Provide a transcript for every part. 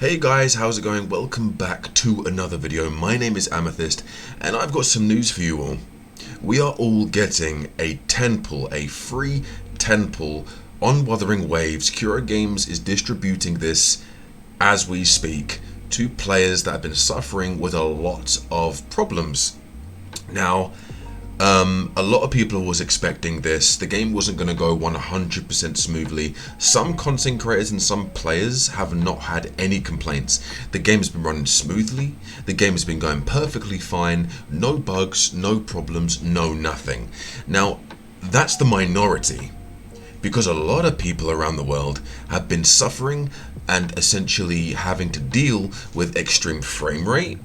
Hey guys, how's it going? Welcome back to another video. My name is Amethyst and I've got some news for you all. We are all getting a 10 pull, a free 10 pull on Wuthering Waves. Kuro Games is distributing this as we speak to players that have been suffering with a lot of problems. Now, a lot of people was expecting this. The game wasn't going to go 100% smoothly. Some content creators and some players have not had any complaints. The game has been running smoothly. The game has been going perfectly fine. No bugs, no problems, no nothing. Now, that's the minority, because a lot of people around the world have been suffering and essentially having to deal with extreme frame rate,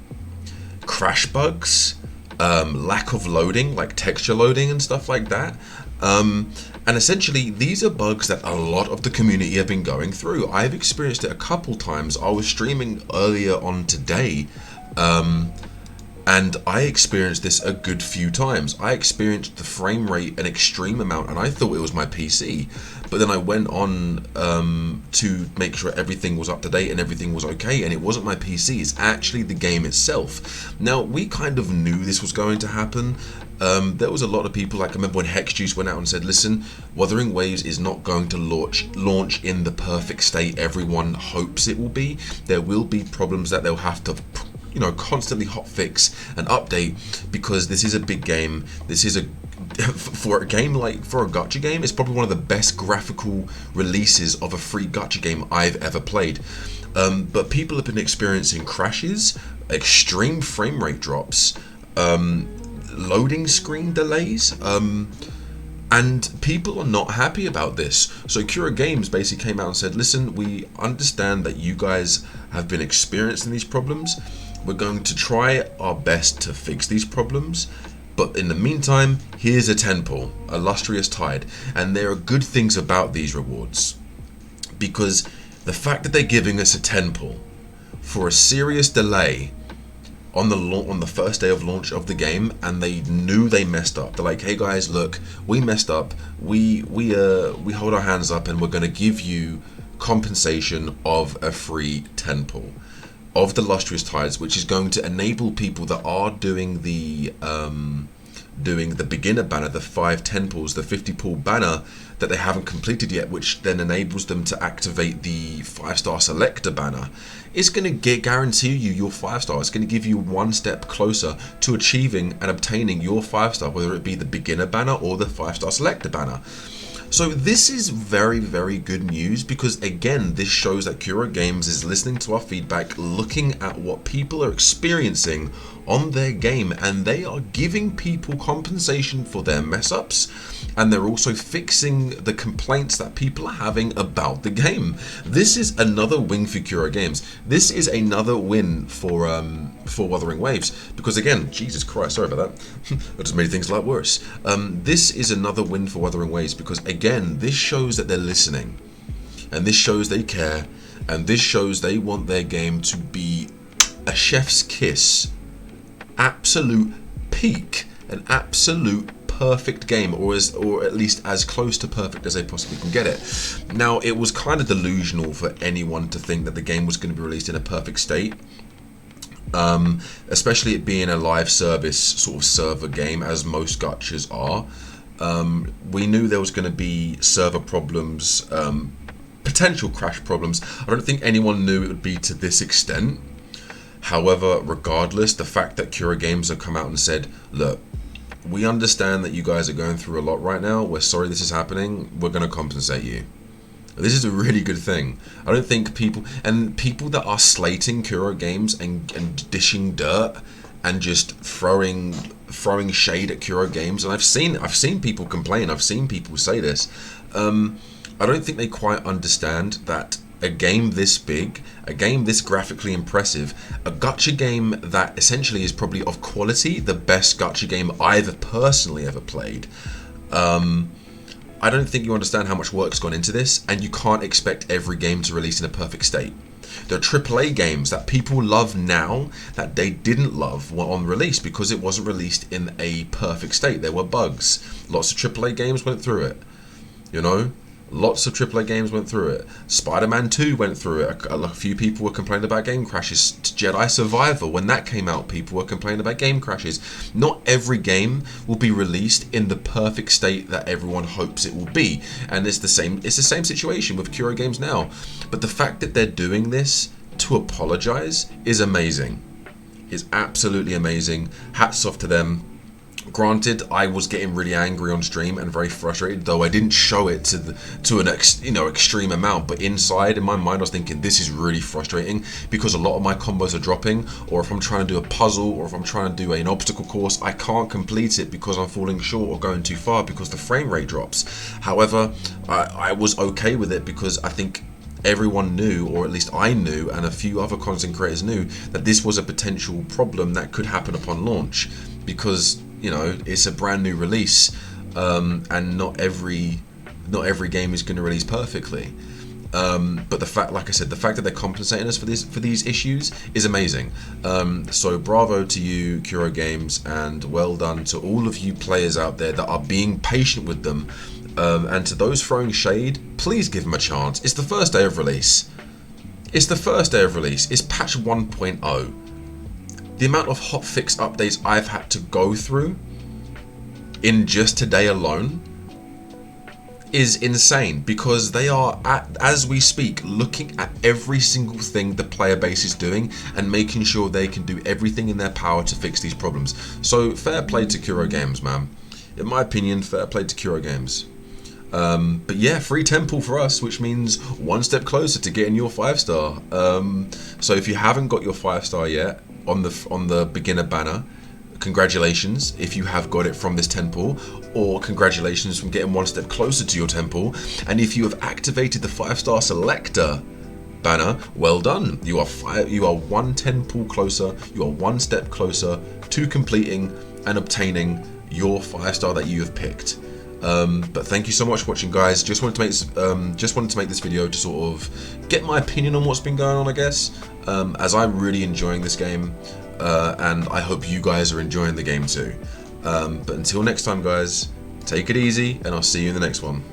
crash bugs, lack of loading, like texture loading and stuff like that. And essentially, these are bugs that a lot of the community have been going through. I've experienced it a couple times. I was streaming earlier on today, and I experienced this a good few times. I experienced the frame rate an extreme amount, and I thought it was my PC. But then I went on to make sure everything was up to date and everything was okay, and it wasn't my PC, it's actually the game itself. Now, we kind of knew this was going to happen. There was a lot of people, like I remember when Hex Juice went out and said, listen, Wuthering Waves is not going to launch in the perfect state everyone hopes it will be. There will be problems that they'll have to constantly hotfix and update, because this is a big game. This is for a game, like for a gacha game, it's probably one of the best graphical releases of a free gacha game I've ever played. But people have been experiencing crashes, extreme frame rate drops, loading screen delays, and people are not happy about this. So Kuro Games basically came out and said, listen, we understand that you guys have been experiencing these problems. We're going to try our best to fix these problems, but in the meantime, here's a 10 pull, illustrious tide. And there are good things about these rewards, because the fact that they're giving us a 10 pull for a serious delay on the first day of launch of the game, and they knew they messed up. They're like, hey guys, look, we messed up. We hold our hands up, and we're going to give you compensation of a free 10 pull of the Lustrous Tides, which is going to enable people that are doing the beginner banner, the 5-10 pulls, the 50 pull banner that they haven't completed yet, which then enables them to activate the 5-star selector banner. It's going to guarantee you your 5-star. It's going to give you one step closer to achieving and obtaining your 5-star, whether it be the beginner banner or the 5-star selector banner. So this is very, very good news, because again, this shows that Kuro Games is listening to our feedback, looking at what people are experiencing on their game, and they are giving people compensation for their mess ups, and they're also fixing the complaints that people are having about the game. This is another win for Kuro Games. This is another win for Wuthering Waves, because again, Jesus Christ, sorry about that. I just made things a lot worse. This is another win for Wuthering Waves, because again, this shows that they're listening, and this shows they care, and this shows they want their game to be a chef's kiss, absolute peak, an absolute perfect game, or at least as close to perfect as they possibly can get it. Now, it was kind of delusional for anyone to think that the game was going to be released in a perfect state, especially it being a live service sort of server game, as most gachas are. We knew there was going to be server problems, potential crash problems. I don't think anyone knew it would be to this extent. However, regardless, the fact that Kuro Games have come out and said, look, we understand that you guys are going through a lot right now. We're sorry this is happening. We're going to compensate you. This is a really good thing. I don't think people that are slating Kuro Games and dishing dirt and just throwing shade at Kuro Games, and I've seen people complain. I've seen people say this. I don't think they quite understand that a game this big, a game this graphically impressive, a gacha game that essentially is probably of quality, the best gacha game I've personally ever played. I don't think you understand how much work's gone into this, and you can't expect every game to release in a perfect state. There are AAA games that people love now that they didn't love on release because it wasn't released in a perfect state. There were bugs. Lots of AAA games went through it, you know. Lots of AAA games went through it. Spider-Man 2 went through it. A few people were complaining about game crashes. Jedi Survivor, when that came out, people were complaining about game crashes. Not every game will be released in the perfect state that everyone hopes it will be. And it's the same situation with Kuro Games now. But the fact that they're doing this to apologize is amazing. It's absolutely amazing. Hats off to them. Granted, I was getting really angry on stream and very frustrated, though I didn't show it to an extreme amount. But inside, in my mind, I was thinking this is really frustrating because a lot of my combos are dropping, or if I'm trying to do a puzzle, or if I'm trying to do an obstacle course, I can't complete it because I'm falling short or going too far because the frame rate drops. However, I was okay with it because I think everyone knew, or at least I knew, and a few other content creators knew, that this was a potential problem that could happen upon launch, because it's a brand new release, and not every game is going to release perfectly. But the fact, like I said, the fact that they're compensating us for these issues is amazing. So bravo to you, Kuro Games, and well done to all of you players out there that are being patient with them. And to those throwing shade, please give them a chance. It's the first day of release. It's patch 1.0. The amount of hotfix updates I've had to go through in just today alone is insane, because they are, as we speak, looking at every single thing the player base is doing and making sure they can do everything in their power to fix these problems. So fair play to Kuro Games, man. In my opinion, fair play to Kuro Games. But yeah, free temple for us, which means one step closer to getting your 5-star. So if you haven't got your 5-star yet on the beginner banner, congratulations if you have got it from this temple, or congratulations from getting one step closer to your temple. And if you have activated the 5-star selector banner, well done. You are one temple closer. You are one step closer to completing and obtaining your 5-star that you have picked. But thank you so much for watching, guys. Just wanted to make this video to sort of get my opinion on what's been going on, I guess, as I'm really enjoying this game, and I hope you guys are enjoying the game too. But until next time, guys, take it easy, and I'll see you in the next one.